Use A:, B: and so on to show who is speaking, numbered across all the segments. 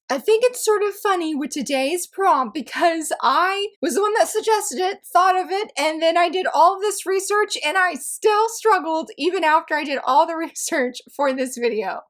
A: I think it's sort of funny with today's prompt because I was the one that suggested it, thought of it, and then I did all of this research and I still struggled even after I did all the research for this video.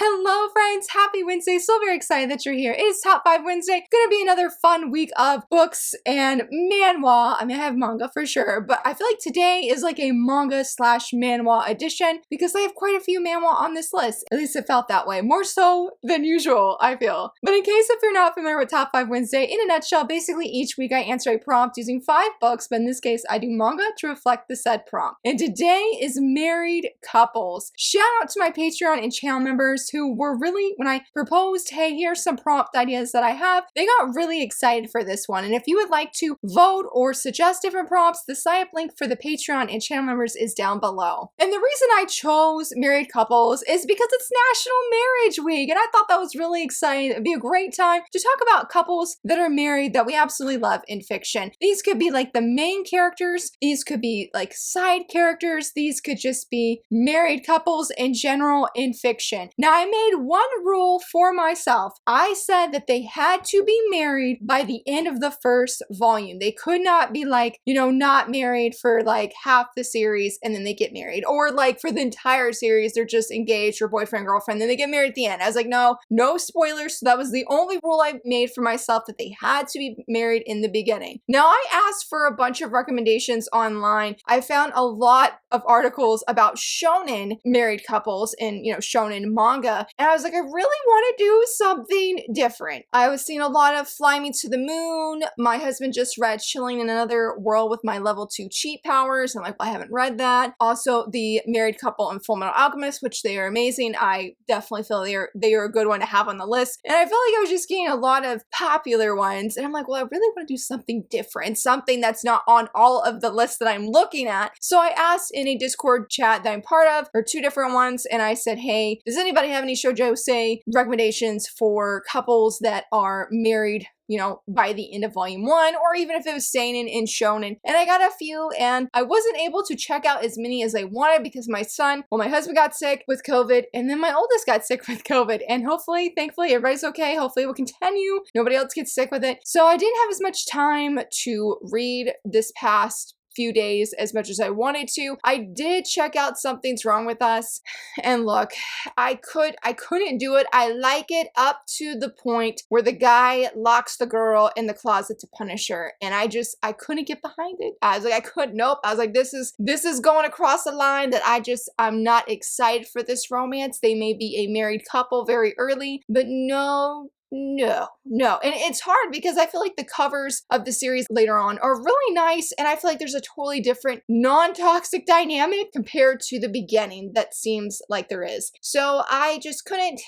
A: Hello friends, happy Wednesday. So very excited that you're here. It is Top 5 Wednesday. Gonna be another fun week of books and manhwa. I mean, I have manga for sure, but I feel like today is like a manga slash manhwa edition because I have quite a few manhwa on this list. At least it felt that way. More so than usual, I feel. But in case if you're not familiar with Top 5 Wednesday, in a nutshell, basically each week I answer a prompt using 5 books, but in this case I do manga to reflect the said prompt. And today is married couples. Shout out to my Patreon and channel members who were really, when I proposed, hey, here's some prompt ideas that I have, they got really excited for this one. And if you would like to vote or suggest different prompts, the sign up link for the Patreon and channel members is down below. And the reason I chose married couples is because it's National Marriage Week, and I thought that was really exciting. It'd be a great time to talk about couples that are married that we absolutely love in fiction. These could be like the main characters, these could be like side characters, these could just be married couples in general in fiction. Now, I made one rule for myself. I said that they had to be married by the end of the first volume. They could not be like, you know, not married for like half the series and then they get married. Or like for the entire series, they're just engaged or boyfriend, girlfriend, then they get married at the end. I was like, no spoilers. So that was the only rule I made for myself, that they had to be married in the beginning. Now, I asked for a bunch of recommendations online. I found a lot of articles about shonen married couples and, you know, shonen manga. And I was like, I really want to do something different. I was seeing a lot of Fly Me to the Moon. My husband just read Chilling in Another World with My Level 2 Cheat Powers. I'm like, well, I haven't read that. Also, the married couple in Fullmetal Alchemist, which they are amazing. I definitely feel they are a good one to have on the list. And I felt like I was just getting a lot of popular ones. And I'm like, well, I really want to do something different, something that's not on all of the lists that I'm looking at. So I asked in a Discord chat that I'm part of, or 2 different ones, and I said, hey, does anybody have any shoujo say recommendations for couples that are married, you know, by the end of volume 1, or even if it was seinen and shonen. And I got a few, and I wasn't able to check out as many as I wanted because my husband got sick with COVID, and then my oldest got sick with COVID, and hopefully, thankfully, everybody's okay. Hopefully it will continue. Nobody else gets sick with it. So I didn't have as much time to read this past few days as much as I wanted to. I did check out Something's Wrong with Us, and look, I couldn't do it. I like it up to the point where the guy locks the girl in the closet to punish her, and I couldn't get behind it. I was like, nope. I was like, this is going across the line that I'm not excited for this romance. They may be a married couple very early, but no. And it's hard because I feel like the covers of the series later on are really nice, and I feel like there's a totally different non-toxic dynamic compared to the beginning that seems like there is. So I just couldn't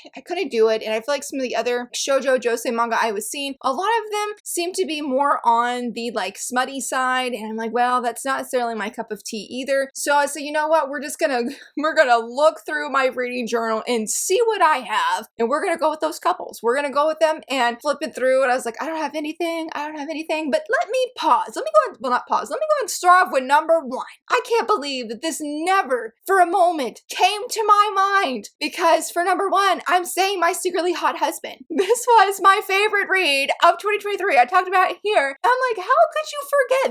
A: do it, and I feel like some of the other shoujo josei manga I was seeing, a lot of them seem to be more on the like smutty side, and I'm like, well, that's not necessarily my cup of tea either. So I said, you know what, we're gonna look through my reading journal and see what I have, and we're gonna go with those couples. We're gonna go with them and flip it through, and I was like, I don't have anything, but let me pause. Let me go and start off with number 1. I can't believe that this never for a moment came to my mind, because for number 1, I'm saying My Secretly Hot Husband. This was my favorite read of 2023. I talked about it here. I'm like, how could you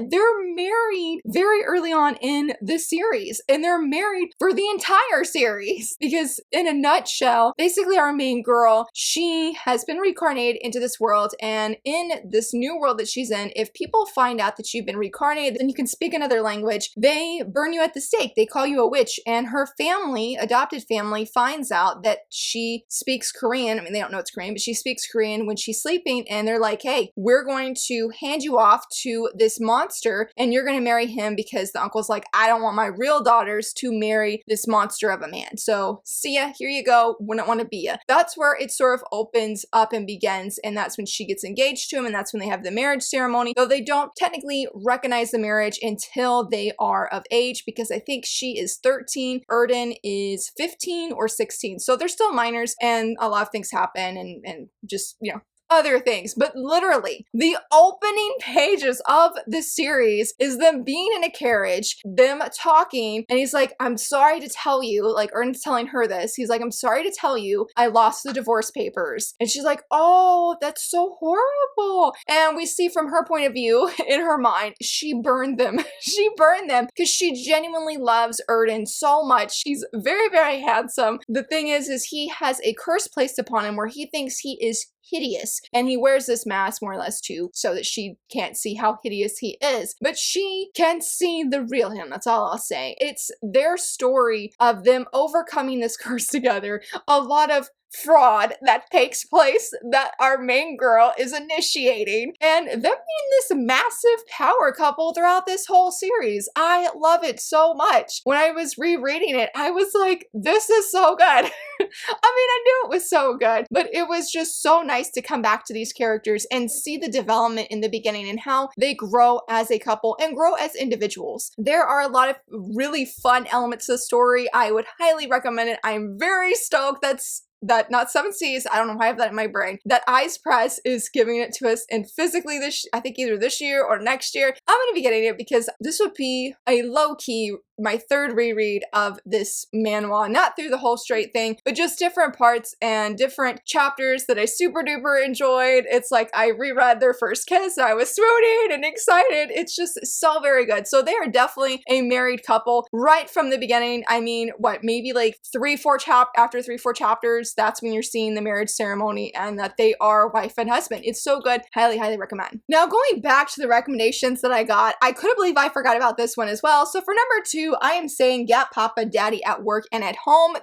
A: forget? They're married very early on in the series, and they're married for the entire series, because in a nutshell, basically our main girl, she has been reincarnated into this world, and in this new world that she's in, if people find out that you've been reincarnated, then you can speak another language, they burn you at the stake. They call you a witch, and her family, adopted family, finds out that she speaks Korean. I mean, they don't know it's Korean, but she speaks Korean when she's sleeping, and they're like, hey, we're going to hand you off to this monster, and you're going to marry him, because the uncle's like, I don't want my real daughters to marry this monster of a man. So see ya, here you go, wouldn't want to be ya. That's where it sort of opens up and begins, and that's when she gets engaged to him, and that's when they have the marriage ceremony, though they don't technically recognize the marriage until they are of age, because I think she is 13, Erden is 15 or 16, so they're still minors, and a lot of things happen, and just, you know, other things, but literally the opening pages of the series is them being in a carriage, them talking, and he's like, I'm sorry to tell you, like Ern's telling her this, he's like, I'm sorry to tell you I lost the divorce papers. And she's like, oh, that's so horrible. And we see from her point of view, in her mind, she burned them. She burned them because she genuinely loves Erden so much. He's very, very handsome. The thing is he has a curse placed upon him where he thinks he is hideous, and he wears this mask more or less too so that she can't see how hideous he is, but she can see the real him. That's all I'll say. It's their story of them overcoming this curse together, a lot of fraud that takes place that our main girl is initiating, and them being this massive power couple throughout this whole series. I love it so much. When I was rereading it, I was like, this is so good. I mean, I knew it was so good, but it was just so nice to come back to these characters and see the development in the beginning and how they grow as a couple and grow as individuals. There are a lot of really fun elements to the story. I would highly recommend it. I'm very stoked that not Seven Seas, I don't know why I have that in my brain, that Eyes Press is giving it to us, and physically this, I think either this year or next year, I'm going to be getting it because this would be a low-key my third reread of this manhwa, not through the whole straight thing, but just different parts and different chapters that I super duper enjoyed. It's like I reread their first kiss, I was swooning and excited. It's just so very good. So they are definitely a married couple right from the beginning. I mean, what, maybe like after 3-4 chapters, that's when you're seeing the marriage ceremony and that they are wife and husband. It's so good. Highly, highly recommend. Now, going back to the recommendations that I got, I couldn't believe I forgot about this one as well. So for number 2, I am saying Get Papa Daddy at Work and at Home.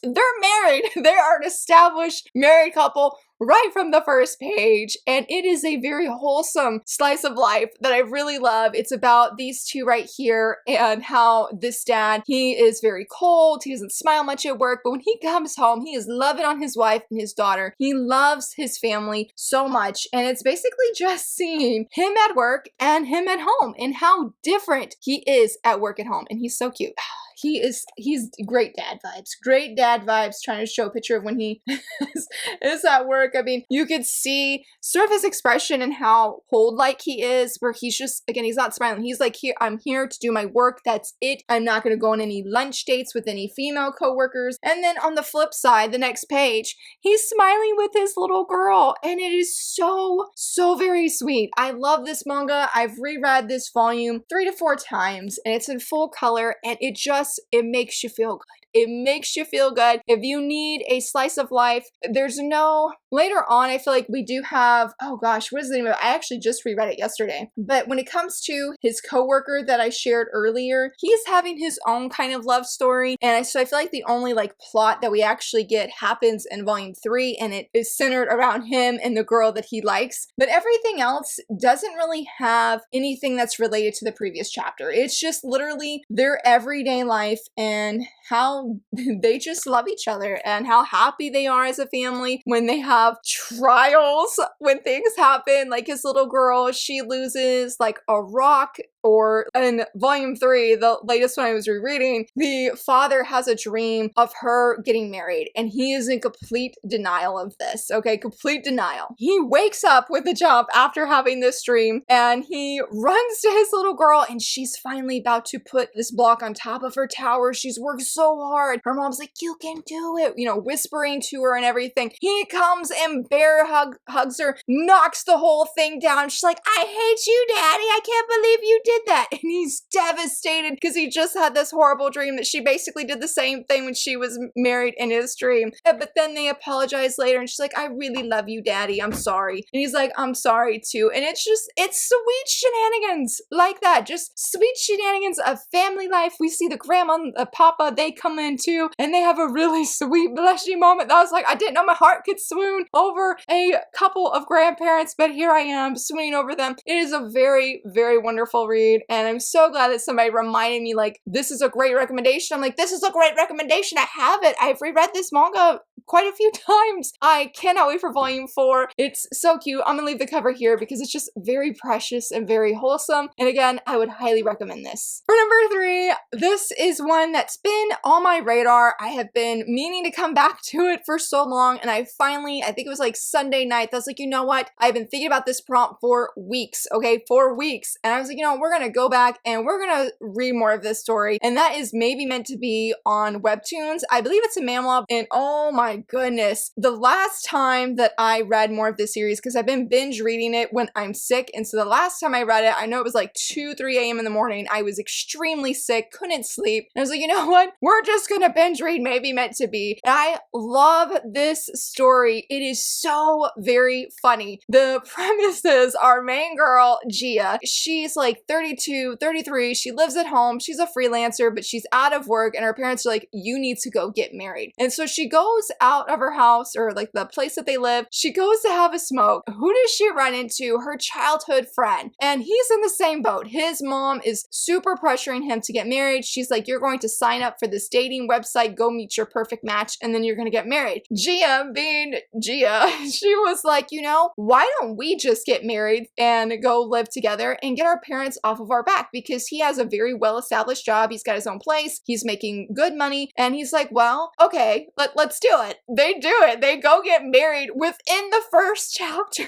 A: They're married. They are an established married couple right from the first page, and it is a very wholesome slice of life that I really love. It's about these two right here and how this dad, he is very cold, he doesn't smile much at work, but when he comes home, he is loving on his wife and his daughter. He loves his family so much, and it's basically just seeing him at work and him at home and how different he is at work and home, and he's so cute. He's great dad vibes, trying to show a picture of when he is at work. I mean, you could see sort of his expression and how cold-like he is, where he's just, again, he's not smiling. He's like, here, I'm here to do my work. That's it. I'm not going to go on any lunch dates with any female coworkers. And then on the flip side, the next page, he's smiling with his little girl. And it is so, so very sweet. I love this manga. I've reread this volume 3 to 4 times, and it's in full color, and it makes you feel good. It makes you feel good. If you need a slice of life, later on, I feel like we do have, oh gosh, what is the name of it? I actually just reread it yesterday. But when it comes to his coworker that I shared earlier, he's having his own kind of love story. And so I feel like the only plot that we actually get happens in volume 3, and it is centered around him and the girl that he likes. But everything else doesn't really have anything that's related to the previous chapter. It's just literally their everyday life and how they just love each other and how happy they are as a family when they have trials, when things happen. Like his little girl, she loses a rock, or in volume 3, the latest one I was rereading, the father has a dream of her getting married, and he is in complete denial of this, okay? Complete denial. He wakes up with a jump after having this dream, and he runs to his little girl, and she's finally about to put this block on top of her tower. She's worked so hard. Her mom's like, you can do it, whispering to her and everything. He comes and hugs her, knocks the whole thing down. She's like, I hate you, Daddy. I can't believe you did that. And he's devastated because he just had this horrible dream that she basically did the same thing when she was married in his dream. But then they apologize later, and she's like, I really love you, Daddy. I'm sorry. And he's like, I'm sorry too. And it's sweet shenanigans like that. Just sweet shenanigans of family life. We see the grandma and the papa, they come in too, and they have a really sweet blushy moment that I was like, I didn't know my heart could swoon over a couple of grandparents, but here I am swooning over them. It is a very, very wonderful read. And I'm so glad that somebody reminded me, this is a great recommendation. I'm like, this is a great recommendation. I have it. I've reread this manga quite a few times. I cannot wait for volume 4. It's so cute. I'm gonna leave the cover here because it's just very precious and very wholesome. And again, I would highly recommend this. For number 3, this is one that's been on my radar. I have been meaning to come back to it for so long, and I think it was like Sunday night, I was like, you know what? I've been thinking about this prompt for weeks, okay? 4 weeks. And I was like, you know, we're gonna go back and we're gonna read more of this story. And that is maybe meant to be on Webtoons. I believe it's a manhwa, and oh my goodness, the last time that I read more of this series, because I've been binge reading it when I'm sick, and so the last time I read it, I know it was like 2, 3 a.m. in the morning. I was extremely sick, couldn't sleep. And I was like, you know what? We're just gonna binge read Maybe Meant to Be. And I love this story. It is so very funny. The premise is our main girl, Gia, she's like 32, 33. She lives at home. She's a freelancer, but she's out of work, and her parents are like, you need to go get married. And so she goes out of her house, or like the place that they live. She goes to have a smoke. Who does she run into? Her childhood friend. And he's in the same boat. His mom is super pressuring him to get married. She's like, you're going to sign up for this dating website, go meet your perfect match, and then you're going to get married. Gia, being Gia, she was like, you know, why don't we just get married and go live together and get our parents off of our back? Because he has a very well-established job. He's got his own place. He's making good money. And he's like, well, okay, let's do it. They do it. They go get married within the first chapter.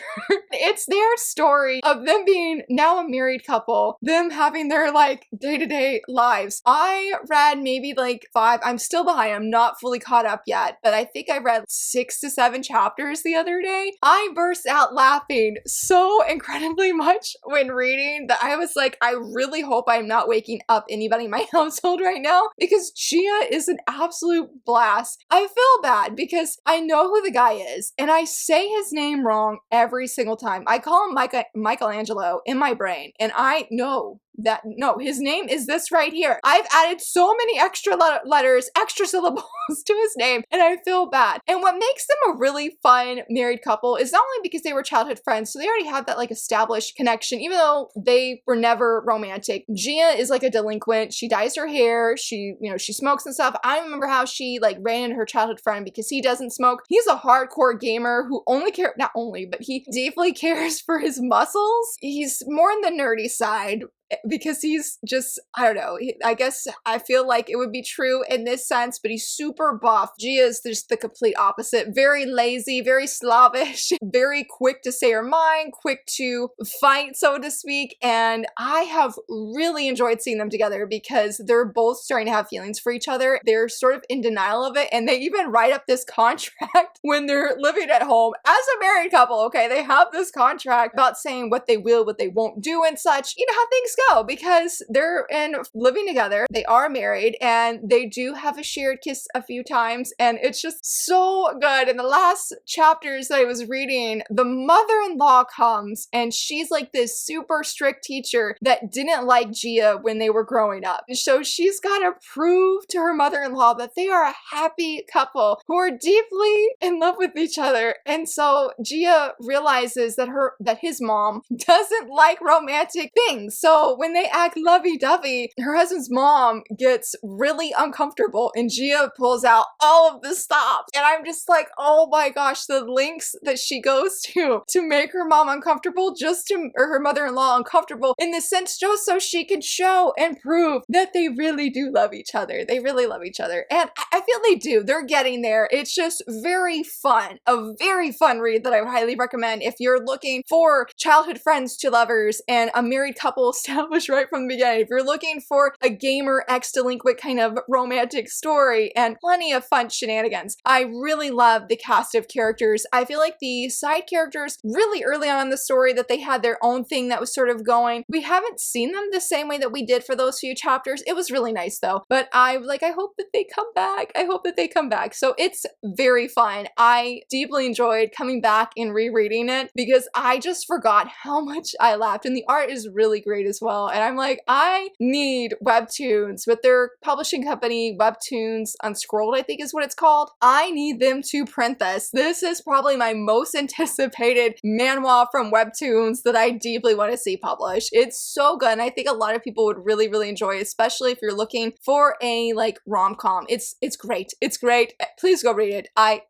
A: It's their story of them being now a married couple, them having their like day-to-day lives. I read maybe like 5. I'm still behind. I'm not fully caught up yet, but I think I read 6 to 7 chapters the other day. I burst out laughing so incredibly much when reading that I was like, I really hope I'm not waking up anybody in my household right now, because Gia is an absolute blast. I feel bad because I know who the guy is, and I say his name wrong every single time. I call him Michelangelo in my brain, and I know that no, his name is this right here. I've added so many extra letters, extra syllables to his name, and I feel bad. And what makes them a really fun married couple is not only because they were childhood friends, so they already have that like established connection, even though they were never romantic. Gia is like a delinquent. She dyes her hair. She smokes and stuff. I remember how she like ran into her childhood friend because he doesn't smoke. He's a hardcore gamer who but he deeply cares for his muscles. He's more on the nerdy side, because he's just, I don't know, I guess I feel like it would be true in this sense, but he's super buff. Gia is just the complete opposite. Very lazy, very slavish, very quick to say her mind, quick to fight, so to speak. And I have really enjoyed seeing them together because they're both starting to have feelings for each other. They're sort of in denial of it, and they even write up this contract when they're living at home as a married couple, okay? They have this contract about saying what they will, what they won't do and such. You know how things go, because they're living together. They are married, and they do have a shared kiss a few times, and it's just so good. In the last chapters that I was reading, the mother-in-law comes, and she's like this super strict teacher that didn't like Gia when they were growing up. So she's got to prove to her mother-in-law that they are a happy couple who are deeply in love with each other. And so Gia realizes that his mom doesn't like romantic things. So when they act lovey-dovey, her husband's mom gets really uncomfortable, and Gia pulls out all of the stops. And I'm just like, oh my gosh, the lengths that she goes to make her mom uncomfortable, or her mother-in-law uncomfortable, in the sense just so she can show and prove that they really do love each other. They really love each other. And I feel they do. They're getting there. It's just very fun. A very fun read that I would highly recommend if you're looking for childhood friends to lovers and a married couple established right from the beginning. If you're looking for a gamer ex-delinquent kind of romantic story and plenty of fun shenanigans. I really love the cast of characters. I feel like the side characters really early on in the story that they had their own thing that was sort of going. We haven't seen them the same way that we did for those few chapters. It was really nice though. But I hope that they come back. I hope that they come back. So it's very fun. I deeply enjoyed coming back and rereading it because I just forgot how much I laughed, and the art is really great as well. And I'm like, I need webtoons with their publishing company, Webtoons Unscrolled, I think is what it's called. I need them to print this. This is probably my most anticipated manhwa from Webtoons that I deeply want to see published. It's so good, and I think a lot of people would really, really enjoy it, especially if you're looking for a like rom-com. It's great. It's great. Please go read it. I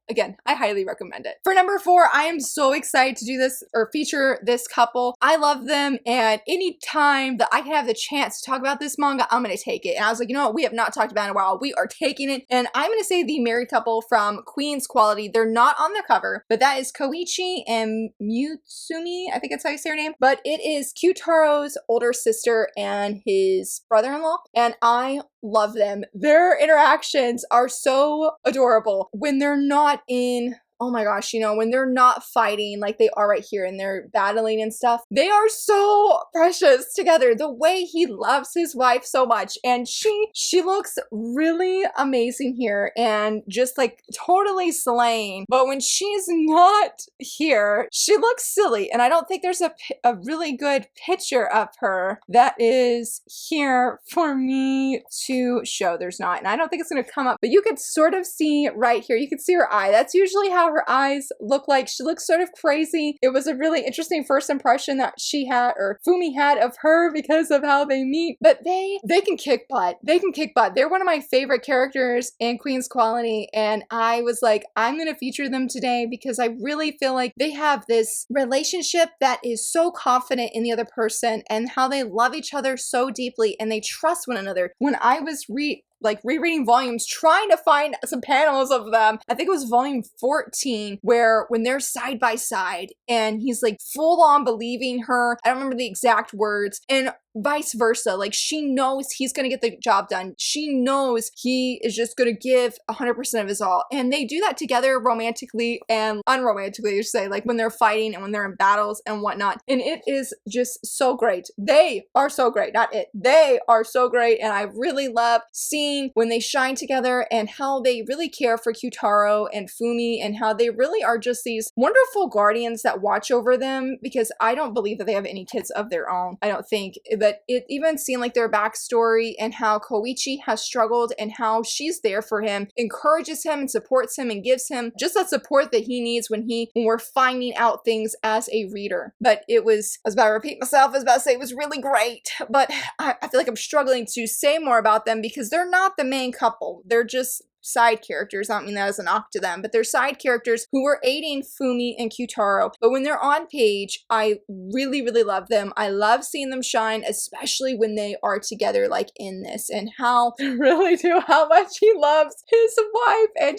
A: highly recommend it. For number 4, I am so excited to do this or feature this couple. I love them, and anytime that I can have the chance to talk about this manga, I'm gonna take it. And I was like, you know what? We have not talked about it in a while. We are taking it, and I'm gonna say the married couple from Queen's Quality. They're not on the cover, but that is Koichi and Mutsumi. I think that's how you say her name. But it is Kyutaro's older sister and his brother-in-law, and I love them. Their interactions are so adorable when they're not in, oh my gosh, you know, when they're not fighting like they are right here and they're battling and stuff. They are so precious together. The way he loves his wife so much, and she looks really amazing here and just like totally slaying. But when she's not here, she looks silly, and I don't think there's a really good picture of her that is here for me to show. There's not, and I don't think it's going to come up, but you could sort of see right here. You can see her eye. That's usually how her eyes look like. She looks sort of crazy. It was a really interesting first impression that she had, or Fumi had, of her because of how they meet. But they can kick butt. They can kick butt. They're one of my favorite characters in Queen's Quality, and I was like, I'm gonna feature them today because I really feel like they have this relationship that is so confident in the other person and how they love each other so deeply and they trust one another. When I was rereading volumes, trying to find some panels of them. I think it was volume 14, where when they're side by side and he's like full on believing her. I don't remember the exact words. And vice versa. Like, she knows he's going to get the job done. She knows he is just going to give 100% of his all. And they do that together romantically and unromantically, you should say, like when they're fighting and when they're in battles and whatnot. And it is just so great. They are so great. Not it. They are so great. And I really love seeing when they shine together and how they really care for Kyutaro and Fumi and how they really are just these wonderful guardians that watch over them, because I don't believe that they have any kids of their own. I don't think. But it even seemed like their backstory and how Koichi has struggled and how she's there for him, encourages him and supports him and gives him just that support that he needs when we're finding out things as a reader. But I was about to repeat myself, I was about to say it was really great, but I feel like I'm struggling to say more about them because they're not the main couple. They're just side characters. I don't mean that as a knock to them, but they're side characters who are aiding Fumi and Kyutaro. But when they're on page, I really, really love them. I love seeing them shine, especially when they are together, like in this, and how really do how much he loves his wife. And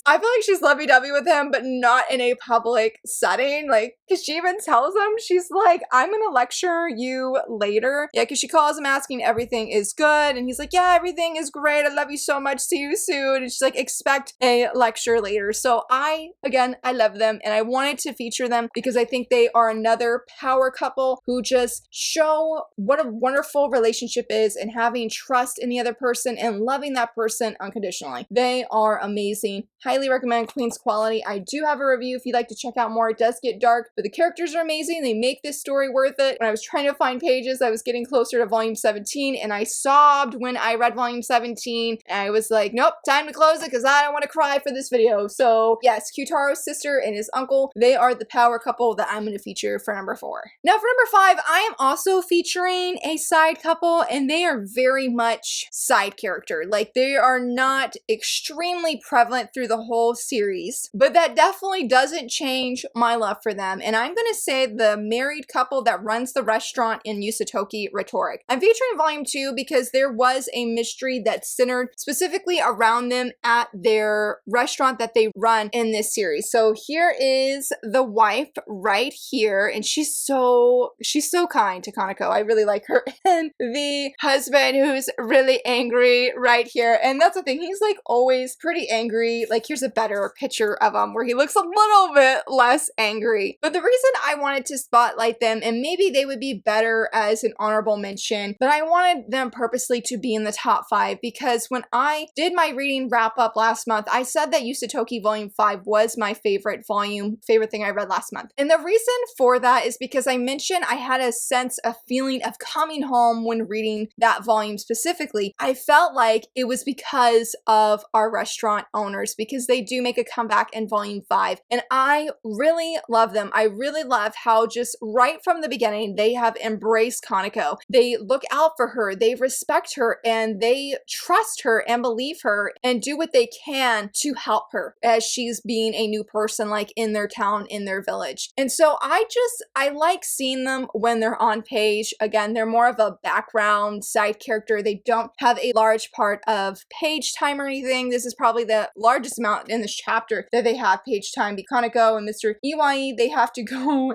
A: I feel like she's lovey-dovey with him, but not in a public setting. Like, because she even tells him, she's like, I'm gonna lecture you later. Yeah, because she calls him asking everything is good, and he's like, yeah, everything is great. I love you so much. See you soon. And she's like, expect a lecture later. So I love them, and I wanted to feature them because I think they are another power couple who just show what a wonderful relationship is, and having trust in the other person and loving that person unconditionally. They are amazing. Highly recommend Queen's Quality. I do have a review if you'd like to check out more. It does get dark, but the characters are amazing. They make this story worth it. When I was trying to find pages, I was getting closer to volume 17, and I sobbed when I read volume 17. And I was like, nope, time to close it because I don't want to cry for this video. So yes, Kyutaro's sister and his uncle, they are the power couple that I'm going to feature for number 4. Now for number 5, I am also featuring a side couple, and they are very much side character. Like, they are not extremely prevalent through the whole series, but that definitely doesn't change my love for them. And I'm going to say the married couple that runs the restaurant in Yusatoki Rhetoric. I'm featuring volume 2 because there was a mystery that centered specifically around them at their restaurant that they run in this series. So here is the wife right here, and she's so kind to Kaneko. I really like her. And the husband, who's really angry right here. And that's the thing, he's like always pretty angry. Like, here's a better picture of him where he looks a little bit less angry. But the reason I wanted to spotlight them, and maybe they would be better as an honorable mention, but I wanted them purposely to be in the top 5 because when I did my reading wrap up last month, I said that Yusatoki Volume 5 was my favorite volume, favorite thing I read last month. And the reason for that is because I mentioned I had a sense, a feeling of coming home when reading that volume specifically. I felt like it was because of our restaurant owners, because they do make a comeback in Volume 5. And I really love them. I really love how just right from the beginning, they have embraced Kaneko. They look out for her, they respect her, and they trust her and believe her and do what they can to help her as she's being a new person, like in their town, in their village. And so I like seeing them when they're on page. Again, they're more of a background side character. They don't have a large part of page time or anything. This is probably the largest amount in this chapter that they have page time. Kaneko and Mr. Iwai, they have to go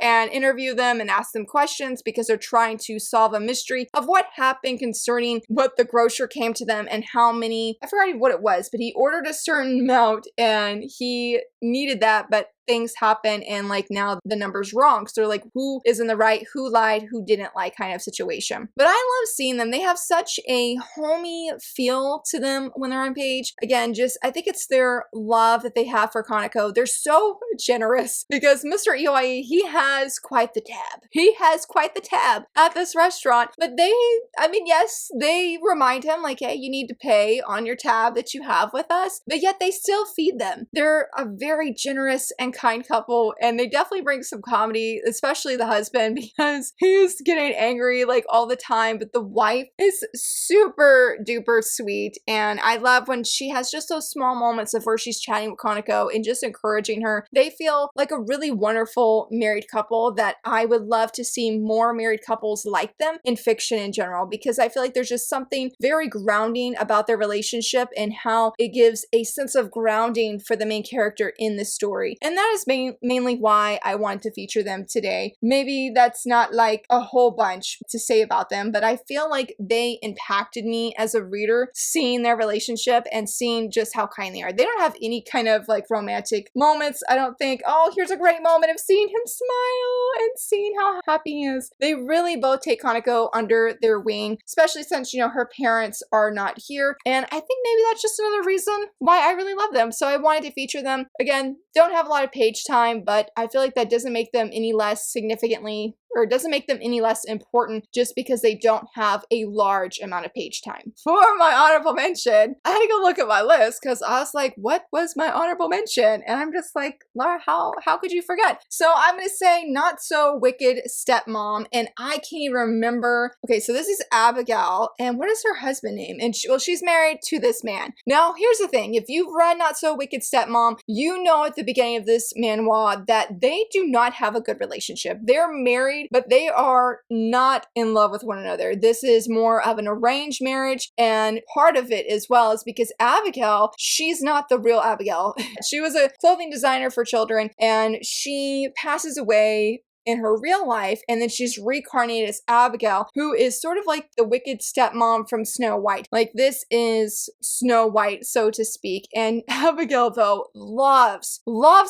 A: and interview them and ask them questions because they're trying to solve a mystery of what happened concerning what the grocer came to them and how many, I forgot what it was, but he ordered a certain amount and he needed that, but things happen and like now the number's wrong. So they're like, who is in the right, who lied, who didn't lie kind of situation. But I love seeing them. They have such a homey feel to them when they're on page. Again, just I think it's their love that they have for Kaneko. They're so generous because Mr. Iwai, he has quite the tab. He has quite the tab at this restaurant. But yes, they remind him like, hey, you need to pay on your tab that you have with us. But yet they still feed them. They're a very generous and kind couple, and they definitely bring some comedy, especially the husband, because he's getting angry like all the time, but the wife is super duper sweet. And I love when she has just those small moments of where she's chatting with Kaneko and just encouraging her. They feel like a really wonderful married couple that I would love to see more married couples like them in fiction in general, because I feel like there's just something very grounding about their relationship and how it gives a sense of grounding for the main character in the story. And that is mainly why I wanted to feature them today. Maybe that's not like a whole bunch to say about them, but I feel like they impacted me as a reader, seeing their relationship and seeing just how kind they are. They don't have any kind of like romantic moments. I don't think, oh, here's a great moment of seeing him smile and seeing how happy he is. They really both take Kaneko under their wing, especially since, her parents are not here. And I think maybe that's just another reason why I really love them. So I wanted to feature them. Again, don't have a lot of page time, but I feel like that doesn't make them any less significantly, or it doesn't make them any less important just because they don't have a large amount of page time. For my honorable mention, I had to go look at my list because I was like, what was my honorable mention? And I'm just like, Laura, how could you forget? So I'm going to say Not So Wicked Stepmom, and I can't even remember. Okay, so this is Abigail, and what is her husband name? And she's married to this man. Now, here's the thing. If you've read Not So Wicked Stepmom, you know at the beginning of this manhwa that they do not have a good relationship. They're married, but they are not in love with one another. This is more of an arranged marriage, and part of it as well is because Abigail, she's not the real Abigail. She was a clothing designer for children, and she passes away in her real life, and then she's reincarnated as Abigail, who is sort of like the wicked stepmom from Snow White. Like, this is Snow White, so to speak, and Abigail, though, loves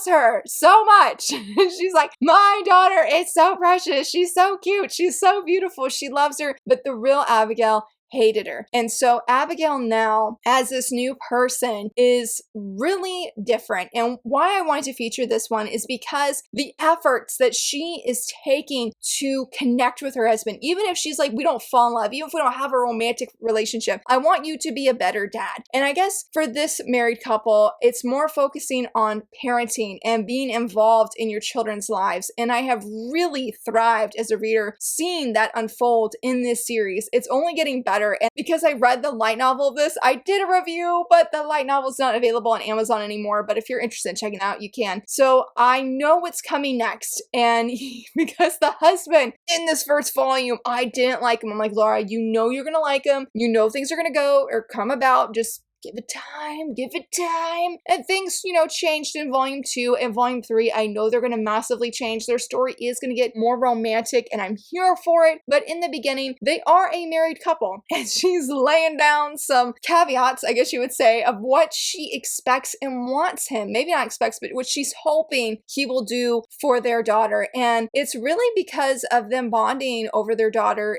A: her so much. She's like, my daughter is so precious, she's so cute, she's so beautiful, she loves her, but the real Abigail hated her. And so Abigail now, as this new person, is really different. And why I wanted to feature this one is because the efforts that she is taking to connect with her husband, even if she's like, we don't fall in love, even if we don't have a romantic relationship, I want you to be a better dad. And I guess for this married couple, it's more focusing on parenting and being involved in your children's lives. And I have really thrived as a reader seeing that unfold in this series. It's only getting better. And because I read the light novel of this, I did a review, but the light novel is not available on Amazon anymore. But if you're interested in checking it out, you can. So I know what's coming next. And because the husband in this first volume, I didn't like him. I'm like, Laura, you know you're going to like him. You know things are going to go or come about. Just give it time. And things, changed in volume 2 and volume 3. I know they're going to massively change. Their story is going to get more romantic, and I'm here for it. But in the beginning, they are a married couple, and she's laying down some caveats, I guess you would say, of what she expects and wants him. Maybe not expects, but what she's hoping he will do for their daughter. And it's really because of them bonding over their daughter.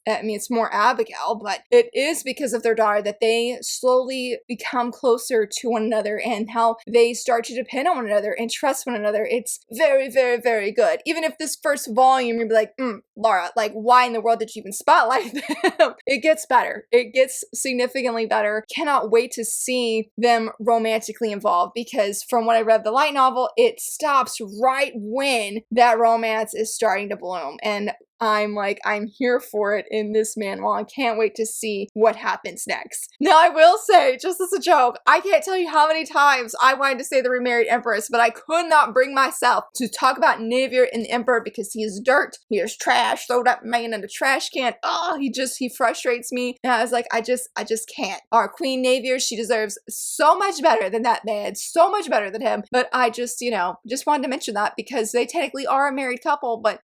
A: I mean, it's more Abigail, but it is because of their daughter that they slowly become closer to one another and how they start to depend on one another and trust one another. It's very, very, very good. Even if this first volume, you'd be like, Laura, like, why in the world did you even spotlight them? It gets better. It gets significantly better. Cannot wait to see them romantically involved, because from what I read the light novel, it stops right when that romance is starting to bloom. And I'm here for it in this manhwa. I can't wait to see what happens next. Now, I will say, just as a joke, I can't tell you how many times I wanted to say the remarried empress, but I could not bring myself to talk about Navier and the emperor because he is dirt, he is trash, throw that man in the trash can. Oh, he frustrates me. And I was like, I just can't. Our Queen Navier, she deserves so much better than that man, so much better than him. But I just wanted to mention that because they technically are a married couple, but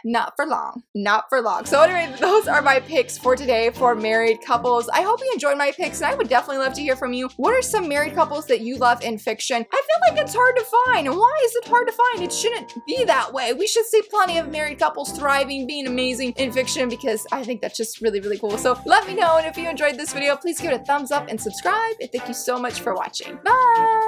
A: not for long. Not for long. So anyway, those are my picks for today for married couples. I hope you enjoyed my picks, and I would definitely love to hear from you. What are some married couples that you love in fiction? I feel like it's hard to find. And why is it hard to find? It shouldn't be that way. We should see plenty of married couples thriving, being amazing in fiction, because I think that's just really, really cool. So let me know, and if you enjoyed this video, please give it a thumbs up and subscribe. And thank you so much for watching. Bye!